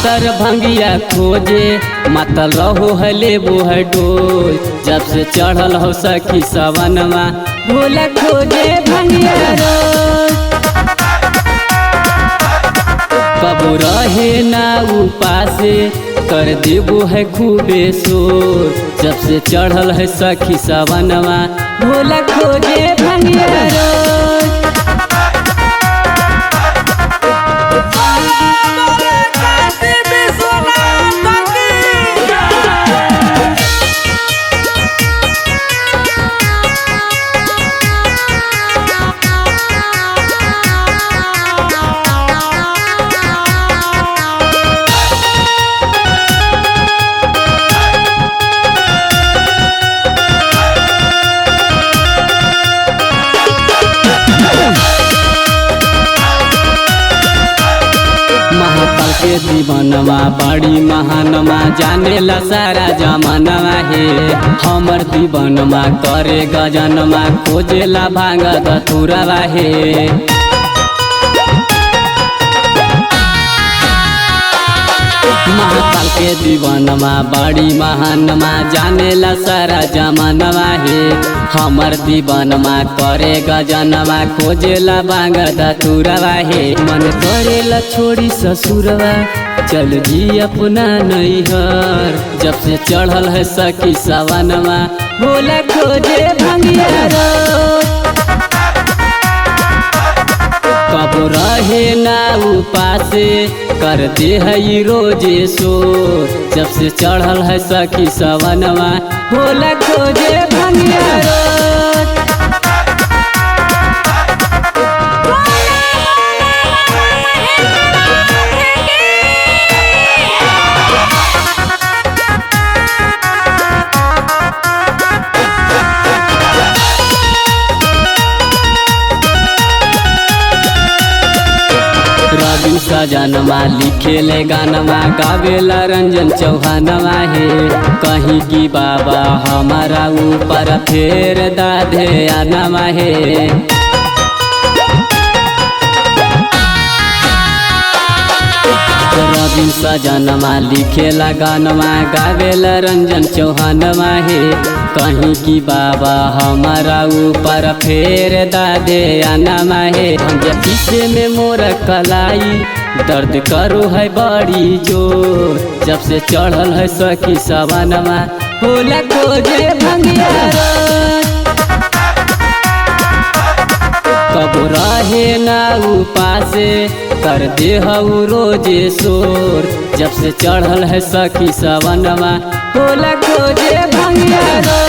मातर भंगिया खोजे मातल रहो है लेबो है डोज। जब से चढ़ल हो सखी सवनमा भोला खोजे भंगिया रोज। कबो रहे ना उपासे कर देबो है खूबे शोर। जब से चढ़ल है सखी सवनमा भोला खोजे भंगिया रोज। महाकाल के दीवानवा बड़ी महानमा जानेला सारा जमानवा हे। हमर दीवानमा करे गजनमा खोजेला भांग धतुरवा हे। महाकाल के दीवानमा बड़ी महानमा जानेला सारा जमानवा हे। हमर दीवानमा करे गजनमा खोजेला बांग धतुरवा हे। मन करेला छोड़ी ससुरवा चल जी अपना नैहर। जब से चढ़ल है सखी सवनमा भोला खोजे भंगिया रोज। कबो रहे ना उपासे कर दे है रोजे शोर। जब से चढ़ल है सखी सवनमा भोला खोजे भंगिया रोज। रवि सजनमा लिखेले गानमा गावेला रंजन चौहानवा हे। कहीं की बाबा हमारा ऊपर फेर दाधे आनमा हे। रवि सजनमा लिखेला गानमा गावेला रंजन चौहानवा हे। कहीं की बाबा हमारा ऊपर फेर दादे आनमा हे। पीछे में मोर कलाई दर्द करो है बड़ी जोर। जब से चढ़ल है सखी सवनमा भोला खोजे भंगिया रोज। कबो रहे ना उपासे कर दे हऊ रोजे शोर। जब से चढ़ल है सखी सवनमा भोला खोजे भंगिया रोज।